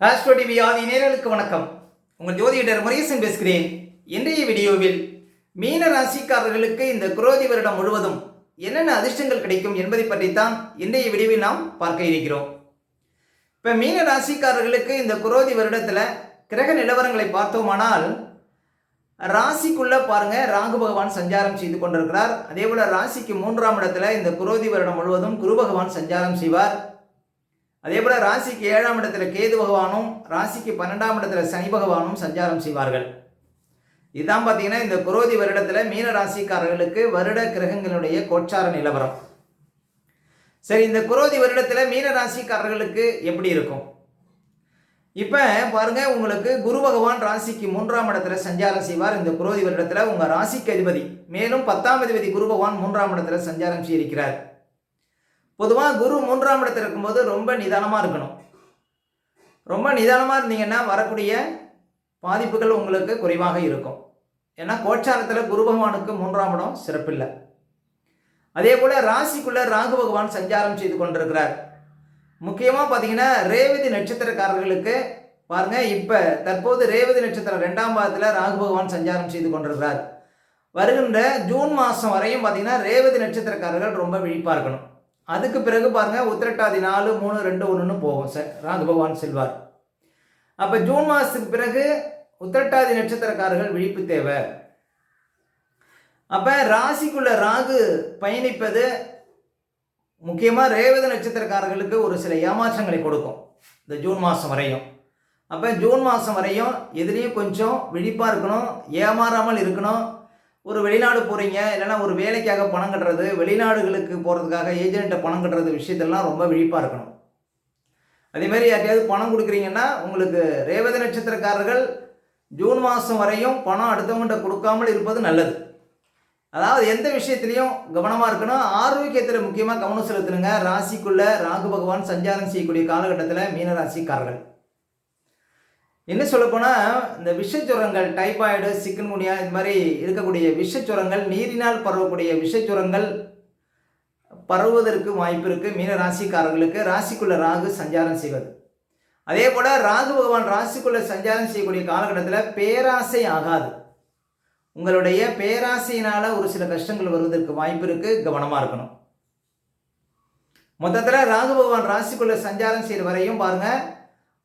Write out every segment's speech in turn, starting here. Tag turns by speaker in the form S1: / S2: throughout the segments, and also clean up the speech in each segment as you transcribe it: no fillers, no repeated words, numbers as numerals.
S1: Astro TV ஆதி நேயர்களுக்கு வணக்கம். உங்கள் ஜோதிடர் முருகேசன் பேசுகிறேன். இன்றைய வீடியோவில் மீன ராசிக்காரர்களுக்கு இந்த குரோதி வருடம் முழுவதும் என்னென்ன அதிர்ஷ்டங்கள் கிடைக்கும் என்பதை பற்றித்தான் இன்றைய வீடியோவில் நாம் பார்க்க இருக்கிறோம். இப்போ மீன ராசிக்காரர்களுக்கு இந்த குரோதி வருடத்தில் கிரக நிலவரங்களை பார்த்தோமானால், ராசிக்குள்ள பாருங்க ராகு பகவான் சஞ்சாரம் செய்து கொண்டிருக்கிறார். அதே போல ராசிக்கு 3ஆம் இடத்துல இந்த குரோதி வருடம் முழுவதும் குரு பகவான் சஞ்சாரம் செய்வார். அதே போல ராசிக்கு 7ஆம் இடத்துல கேது பகவானும் ராசிக்கு 12ஆம் இடத்துல சனி பகவானும் சஞ்சாரம் செய்வார்கள். இதுதான் பார்த்தீங்கன்னா இந்த குரோதி வருடத்தில் மீன ராசிக்காரர்களுக்கு வருட கிரகங்களுடைய கோச்சார நிலவரம். சரி, இந்த குரோதி வருடத்தில் மீன ராசிக்காரர்களுக்கு எப்படி இருக்கும்? இப்போ பாருங்க, உங்களுக்கு குரு பகவான் ராசிக்கு 3ஆம் இடத்துல சஞ்சாரம் செய்வார். இந்த குரோதி வருடத்தில் உங்கள் ராசிக்கு அதிபதி, மேலும் 10ஆம் அதிபதி குரு பகவான் 3ஆம் இடத்துல சஞ்சாரம் செய்திருக்கிறார். பொதுவாக குரு 3ஆம் இடத்துல இருக்கும்போது ரொம்ப நிதானமாக இருக்கணும். ரொம்ப நிதானமாக இருந்தீங்கன்னா வரக்கூடிய பாதிப்புகள் உங்களுக்கு குறைவாக இருக்கும். ஏன்னா கோச்சாரத்தில் குரு பகவானுக்கு 3ஆம் இடம் சிறப்பில்லை. அதே போல் ராசிக்குள்ள ராகு பகவான் சஞ்சாரம் செய்து கொண்டிருக்கிறார். முக்கியமாக பார்த்தீங்கன்னா ரேவதி நட்சத்திரக்காரர்களுக்கு பாருங்கள், இப்போ தற்போது ரேவதி நட்சத்திரம் 2ஆம் பாதத்தில் ராகு பகவான் சஞ்சாரம் செய்து கொண்டிருக்கிறார். வருகின்ற ஜூன் மாதம் வரையும் பார்த்தீங்கன்னா ரேவதி நட்சத்திரக்காரர்கள் ரொம்ப விழிப்பாக இருக்கணும். அதுக்கு பிறகு பாருங்கள், உத்திரட்டாதி 4, 3, 2, 1 போகும் ராகு பகவான் செல்வார். அப்போ ஜூன் மாதத்துக்கு பிறகு உத்திரட்டாதி நட்சத்திரக்காரர்கள் விழிப்பு தேவை. அப்போ ராசிக்குள்ள ராகு பயணிப்பது முக்கியமாக ரேவதி நட்சத்திரக்காரர்களுக்கு ஒரு சில ஏமாற்றங்களை கொடுக்கும் இந்த ஜூன் மாதம் வரையும். அப்போ ஜூன் மாதம் வரையும் எதுலேயும் கொஞ்சம் விழிப்பாக இருக்கணும், ஏமாறாமல் இருக்கணும். ஒரு வெளிநாடு போகிறீங்க, இல்லைனா ஒரு வேலைக்காக பணம் கட்டுறது, வெளிநாடுகளுக்கு போகிறதுக்காக ஏஜென்ட்டை பணம் கட்டுறது விஷயத்தெல்லாம் ரொம்ப விழிப்பாக இருக்கணும். அதேமாதிரி யார்ட்டையாவது பணம் கொடுக்குறீங்கன்னா உங்களுக்கு ரேவதி நட்சத்திரக்காரர்கள் ஜூன் மாதம் வரையும் பணம் அடுத்தவங்கள்ட்ட கொடுக்காமல் இருப்பது நல்லது. அதாவது எந்த விஷயத்துலையும் கவனமாக இருக்கணும். ஆரோக்கியத்தில் முக்கியமாக கவனம் செலுத்தணுங்க. ராசிக்குள்ள ராகு பகவான் சஞ்சாரம் செய்யக்கூடிய காலகட்டத்தில் மீனராசிக்காரர்கள் என்ன சொல்லப்போனால், இந்த விஷச்சுரங்கள், டைபாய்டு, சிக்கன்குனியா, இது மாதிரி இருக்கக்கூடிய விஷச்சுரங்கள், நீரினால் பரவக்கூடிய விஷச்சுரங்கள் பரவுவதற்கு வாய்ப்பு இருக்குது மீன ராசிக்காரர்களுக்கு ராசிக்குள்ள ராகு சஞ்சாரம் செய்வது. அதே போல் ராகு பகவான் ராசிக்குள்ள சஞ்சாரம் செய்யக்கூடிய காலகட்டத்தில் பேராசை ஆகாது. உங்களுடைய பேராசையினால் ஒரு சில கஷ்டங்கள் வருவதற்கு வாய்ப்பு இருக்குது, கவனமாக இருக்கணும். மொத்தத்தில் ராகு பகவான் ராசிக்குள்ள சஞ்சாரம் செய்கிற வரையும் பாருங்கள்,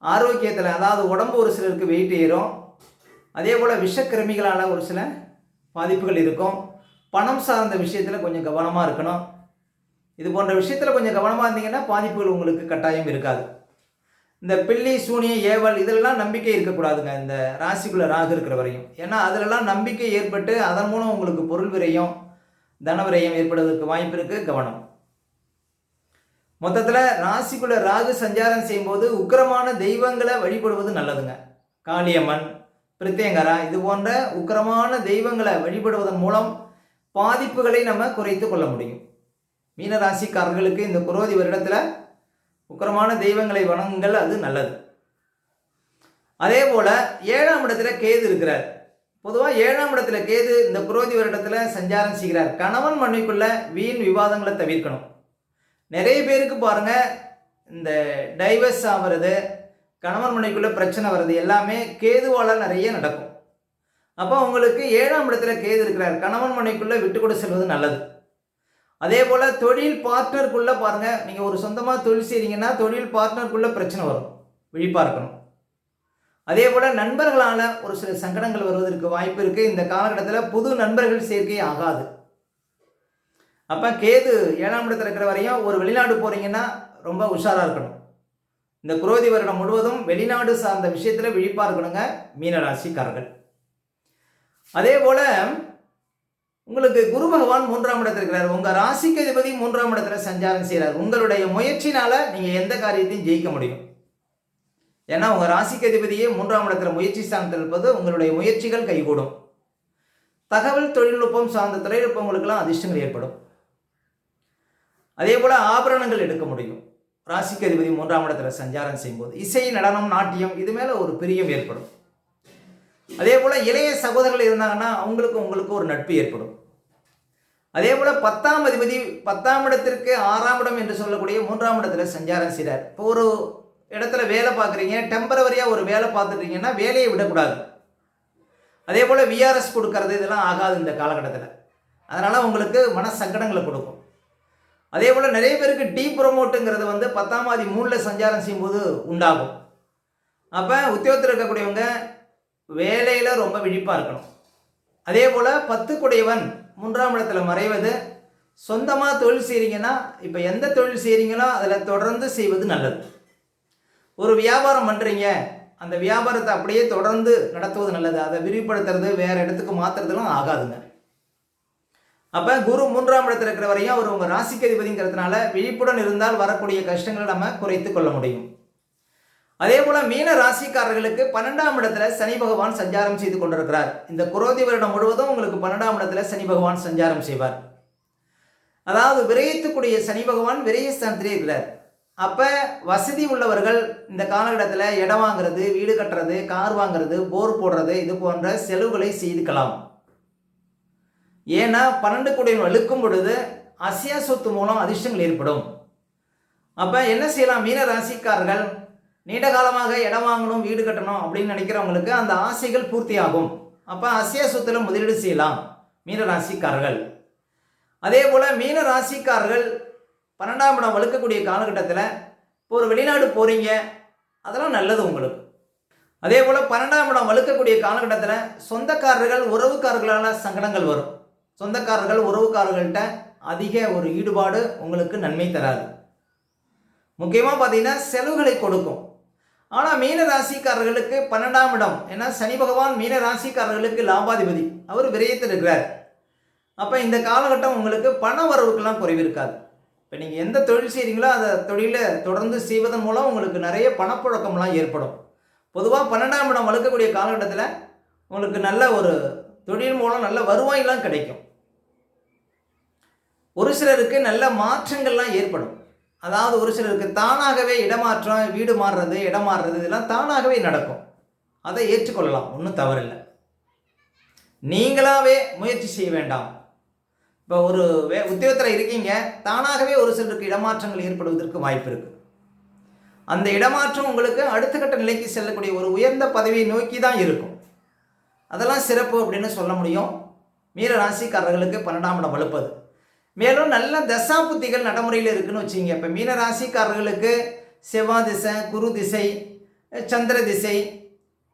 S1: ஆரோக்கியத்தில் அதாவது உடம்பு ஒரு சிலருக்கு வெயிட் ஏறும். அதே போல் விஷக்கிருமிகளால் ஒரு சில பாதிப்புகள் இருக்கும். பணம் சார்ந்த விஷயத்தில் கொஞ்சம் கவனமாக இருக்கணும். இது போன்ற விஷயத்தில் கொஞ்சம் கவனமாக இருந்தீங்கன்னா பாதிப்புகள் உங்களுக்கு கட்டாயம் இருக்காது. இந்த பில்லி, சூனிய, ஏவல் இதிலெல்லாம் நம்பிக்கை இருக்கக்கூடாதுங்க இந்த ராசிக்குள்ள ராகு இருக்கிற வரையும். ஏன்னா அதிலெல்லாம் நம்பிக்கை ஏற்பட்டு அதன் மூலம் உங்களுக்கு பொருள் விரயம், தன விரயம் ஏற்படுவதற்கு வாய்ப்பு இருக்குது, கவனம். மொத்தத்தில் ராசிக்குள்ள ராகு சஞ்சாரம் செய்யும்போது உக்கிரமான தெய்வங்களை வழிபடுவது நல்லதுங்க. காளியம்மன், பிரித்தேங்கரா, இது போன்ற உக்கிரமான தெய்வங்களை வழிபடுவதன் மூலம் பாதிப்புகளை நம்ம குறைத்து கொள்ள முடியும். மீன ராசிக்காரர்களுக்கு இந்த குரோதி வருடத்தில் உக்கிரமான தெய்வங்களை வணங்குங்கள், அது நல்லது. அதே போல் 7ஆம் இடத்துல கேது இருக்கிறார். பொதுவாக 7ஆம் இடத்துல கேது இந்த குரோதி வருடத்தில் சஞ்சாரம் செய்கிறார். கணவன் மனைவிக்குள்ள வீண் விவாதங்களை தவிர்க்கணும். நிறைய பேருக்கு பாருங்கள், இந்த டைவர்ஸ் ஆகிறது, கணவன் மனைவிக்குள்ளே பிரச்சனை வர்றது எல்லாமே கேதுவால் நிறைய நடக்கும். அப்போ உங்களுக்கு 7ஆம் இடத்துல கேது இருக்கிறார். கணவன் மனைவிக்குள்ளே விட்டு கூட செல்வது நல்லது. அதே போல் தொழில் பார்ட்னருக்குள்ளே பாருங்கள், நீங்கள் ஒரு சொந்தமாக தொழில் செய்கிறீங்கன்னா தொழில் பார்ட்னருக்குள்ளே பிரச்சனை வரும், விழிப்பாக இருக்கணும். அதே போல் நண்பர்களால் ஒரு சில சங்கடங்கள் வருவதற்கு வாய்ப்பு இருக்குது. இந்த காலகட்டத்தில் புது நண்பர்கள் சேர்க்கை ஆகாது. அப்போ கேது 7ஆம் இடத்துல இருக்கிற வரையும் ஒரு வெளிநாடு போகிறீங்கன்னா ரொம்ப உஷாராக இருக்கணும். இந்த குரோதி வருடம் முழுவதும் வெளிநாடு சார்ந்த விஷயத்தில் விழிப்பாக இருக்கணுங்க மீனராசிக்காரர்கள். அதே போல் உங்களுக்கு குரு பகவான் 3ஆம் இடத்துல இருக்கிறார். உங்கள் ராசிக்கு அதிபதி 3ஆம் இடத்துல சஞ்சாரம் செய்கிறார். உங்களுடைய முயற்சினால் நீங்கள் எந்த காரியத்தையும் ஜெயிக்க முடியும். ஏன்னா உங்கள் ராசிக்கு அதிபதியே 3ஆம் இடத்துல முயற்சி ஸ்தானத்தில் இருப்பது உங்களுடைய முயற்சிகள் கைகூடும். தகவல் தொழில்நுட்பம் சார்ந்த தொழில்நுட்பங்களுக்கெல்லாம் அதிர்ஷ்டங்கள் ஏற்படும். அதே போல் ஆபரணங்கள் எடுக்க முடியும். ராசிக்கு அதிபதி 3ஆம் இடத்துல சஞ்சாரம் செய்யும்போது இசை, நடனம், நாட்டியம் இது மேலே ஒரு பிரியம் ஏற்படும். அதே போல் இளைய சகோதரர்கள் இருந்தாங்கன்னா உங்களுக்கு ஒரு நட்பு ஏற்படும். அதே போல் 10ஆம் அதிபதி 10ஆம் இடத்திற்கு 6ஆம் இடம் என்று சொல்லக்கூடிய 3ஆம் இடத்துல சஞ்சாரம் செய்கிறார். இப்போ ஒரு இடத்துல வேலை பார்க்குறீங்க, டெம்பரவரியாக ஒரு வேலை பார்த்துட்டீங்கன்னா வேலையை விடக்கூடாது. அதே போல் விஆர்எஸ் கொடுக்கறது இதெல்லாம் ஆகாது இந்த காலகட்டத்தில். அதனால் உங்களுக்கு மன சங்கடங்களை கொடுக்கும். அதே போல் நிறைய பேருக்கு ப்ரொமோட்டுங்கிறது 10ஆம் ஆதி 3ல் சஞ்சாரம் செய்யும்போது உண்டாகும். அப்போ உத்தியோகத்தில் இருக்கக்கூடியவங்க வேலையில் ரொம்ப விழிப்பாக இருக்கணும். அதே போல் 10 குடையவன் 3ஆம் இடத்துல மறைவது, சொந்தமாக தொழில் செய்கிறீங்கன்னா இப்போ எந்த தொழில் செய்கிறீங்களோ அதில் தொடர்ந்து செய்வது நல்லது. ஒரு வியாபாரம் பண்ணுறீங்க, அந்த வியாபாரத்தை அப்படியே தொடர்ந்து நடத்துவது நல்லது. அதை விரிவுபடுத்துறது வேறு இடத்துக்கு மாற்றுறதுலாம் ஆகாதுங்க. அப்போ குரு 3ஆம் இடத்துல இருக்கிற வரையும் அவர் உங்கள் ராசிக்கு அதிபதிங்கிறதுனால விழிப்புடன் இருந்தால் வரக்கூடிய கஷ்டங்களை நம்ம குறைத்து கொள்ள முடியும். அதே போல் மீன ராசிக்காரர்களுக்கு 12ஆம் இடத்துல சனி பகவான் சஞ்சாரம் செய்து கொண்டிருக்கிறார். இந்த குரோதி வருடம் முழுவதும் உங்களுக்கு 12ஆம் இடத்துல சனி பகவான் சஞ்சாரம் செய்வார். அதாவது விரயத்துக்குரிய சனி பகவான் விரயஸ்தானத்திலே இருக்கிறார். அப்போ வசதி உள்ளவர்கள் இந்த காலகட்டத்தில் இடம் வாங்குறது, வீடு கட்டுறது, கார் வாங்குறது, போர் போடுறது இது போன்ற செலவுகளை செய்துக்கலாம். ஏன்னா 12 குடையவன் வலுக்கும் பொழுது அசையா சொத்து மூலம் அதிர்ஷ்டங்கள் ஏற்படும். அப்போ என்ன செய்யலாம்? மீன ராசிக்காரர்கள் நீண்ட காலமாக இடம் வாங்கணும், வீடு கட்டணும் அப்படின்னு நினைக்கிறவங்களுக்கு அந்த ஆசைகள் பூர்த்தியாகும். அப்போ அசையா சொத்துல முதலீடு செய்யலாம் மீன ராசிக்காரர்கள். அதே போல் மீன ராசிக்காரர்கள் 12ஆம் இடம் வலுக்கக்கூடிய காலகட்டத்தில் இப்போ ஒரு வெளிநாடு போகிறீங்க, அதெல்லாம் நல்லது உங்களுக்கு. அதே போல் 12ஆம் இடம் வலுக்கக்கூடிய காலகட்டத்தில் சொந்தக்காரர்கள் உறவுக்காரர்களால் சங்கடங்கள் வரும். சொந்தக்காரர்கள் உறவுக்காரர்கள்ட்ட அதிக ஒரு ஈடுபாடு உங்களுக்கு நன்மை தராது. முக்கியமாக பார்த்தீங்கன்னா செலவுகளை கொடுக்கும். ஆனால் மீன ராசிக்காரர்களுக்கு 12ஆம் இடம், ஏன்னா சனி பகவான் மீன ராசிக்காரர்களுக்கு லாபாதிபதி, அவர் விரயத்தில் இருக்கிறார். அப்போ இந்த காலகட்டம் உங்களுக்கு பண வரவுக்கெல்லாம் குறைவு இருக்காது. இப்போ நீங்கள் எந்த தொழில் செய்கிறீங்களோ அந்த தொழிலை தொடர்ந்து செய்வதன் மூலம் உங்களுக்கு நிறைய பணப்புழக்கம்லாம் ஏற்படும். பொதுவாக 12ஆம் இடம் வலுக்கக்கூடிய காலகட்டத்தில் உங்களுக்கு நல்ல ஒரு தொழில் மூலம் நல்ல வருவாயெல்லாம் கிடைக்கும். ஒரு சிலருக்கு நல்ல மாற்றங்கள்லாம் ஏற்படும். அதாவது ஒரு சிலருக்கு தானாகவே இடமாற்றம், வீடு மாறுறது, இடம் மாறுறது இதெல்லாம் தானாகவே நடக்கும். அதை ஏற்றுக்கொள்ளலாம், ஒன்றும் தவறில்லை. நீங்களாகவே முயற்சி செய்ய வேண்டாம். இப்போ ஒரு உத்தியோகத்தில் இருக்கீங்க, தானாகவே ஒரு சிலருக்கு இடமாற்றங்கள் ஏற்படுவதற்கு வாய்ப்பு இருக்குது. அந்த இடமாற்றம் உங்களுக்கு அடுத்த கட்ட நிலைக்கு செல்லக்கூடிய ஒரு உயர்ந்த பதவியை நோக்கி தான் இருக்கும். அதெல்லாம் சிறப்பு அப்படின்னு சொல்ல முடியும் மீன ராசிக்காரர்களுக்கு 12ஆம் இடம் வலுப்பது. மேலும் நல்ல தசாபுத்திகள் நடைமுறையில் இருக்குன்னு வச்சுங்க. இப்போ மீன ராசிக்காரர்களுக்கு செவ்வாய் திசை, குரு திசை, சந்திர திசை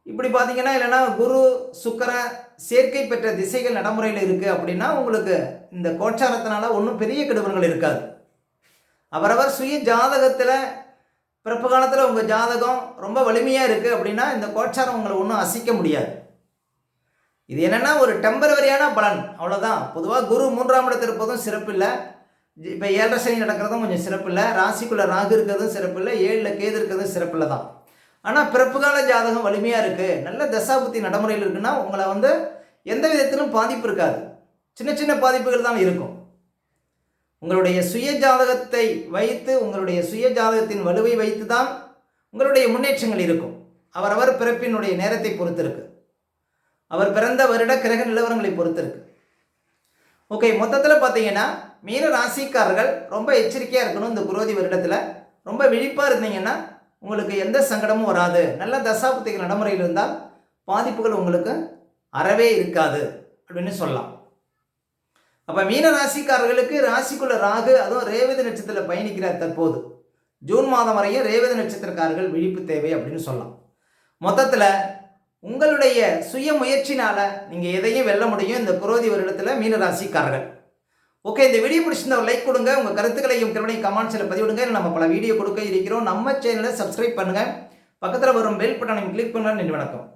S1: இப்படி பார்த்தீங்கன்னா, இல்லைன்னா குரு சுக்கிர சேர்க்கை பெற்ற திசைகள் நடைமுறையில் இருக்குது அப்படின்னா உங்களுக்கு இந்த கோச்சாரத்தினால ஒன்றும் பெரிய கெடுபல்கள் இருக்காது. அவரவர் சுய ஜாதகத்தில் பிறப்பு காலத்தில் உங்கள் ஜாதகம் ரொம்ப வலிமையாக இருக்குது அப்படின்னா இந்த கோச்சாரம் உங்களை ஒன்றும் அசைக்க முடியாது. இது என்னென்னா ஒரு டெம்பரவரியான பலன், அவ்வளோதான். பொதுவாக குரு 3ஆம் இடத்தில் இருப்பதும் சிறப்பு இல்லை. இப்போ 7.5 சனி நடக்கிறதும் கொஞ்சம் சிறப்பு இல்லை. ராசிக்குள்ளே ராகு இருக்கிறதும் சிறப்பு இல்லை. 7ல் கேது இருக்கிறதும் சிறப்பு இல்லை தான். ஆனால் பிறப்பு கால ஜாதகம் வலிமையாக இருக்குது, நல்ல தசாபுத்தி நடைமுறையில் இருக்குன்னா உங்களை எந்த விதத்திலும் பாதிப்பு இருக்காது. சின்ன சின்ன பாதிப்புகள் தான் இருக்கும். உங்களுடைய சுய ஜாதகத்தை வைத்து, உங்களுடைய சுய ஜாதகத்தின் வலுவை வைத்து தான் உங்களுடைய முன்னேற்றங்கள் இருக்கும். அவரவர் பிறப்பினுடைய நேரத்தை பொறுத்து இருக்கு, அவர் பிறந்த வருட கிரக நிலவரங்களை பொறுத்து இருக்கு. ஓகே, மொத்தத்தில் பார்த்தீங்கன்னா மீன ராசிக்காரர்கள் ரொம்ப எச்சரிக்கையாக இருக்கணும். இந்த குரோதி வருடத்தில் ரொம்ப விழிப்பாக இருந்தீங்கன்னா உங்களுக்கு எந்த சங்கடமும் வராது. நல்ல தசாபுத்திகள் நடைமுறையில் இருந்தால் பாதிப்புகள் உங்களுக்கு அறவே இருக்காது அப்படின்னு சொல்லலாம். அப்போ மீன ராசிக்காரர்களுக்கு ராசிக்குள்ள ராகு, அதுவும் ரேவதி நட்சத்திரத்தில் பயணிக்கிறார். தற்போது ஜூன் மாதம் வரையும் ரேவதி நட்சத்திரக்காரர்கள் விழிப்பு தேவை அப்படின்னு சொல்லலாம். மொத்தத்தில் உங்களுடைய சுய முயற்சினால் நீங்கள் எதையும் வெல்ல முடியும் இந்த குரோதி வருடத்தில் மீன ராசிக்காரர்கள். ஓகே, இந்த வீடியோ பிடிச்சிருந்தா ஒரு லைக் கொடுங்க. உங்கள் கருத்துக்களையும் கருணையும் கமெண்ட்ஸில் பதிவிடுங்க. நம்ம பல வீடியோ கொடுக்க இருக்கிறோம். நம்ம சேனலை சப்ஸ்கிரைப் பண்ணுங்கள். பக்கத்தில் வரும் பெல் பட்டனையும் கிளிக் பண்ணுங்கள். நன்றி, வணக்கம்.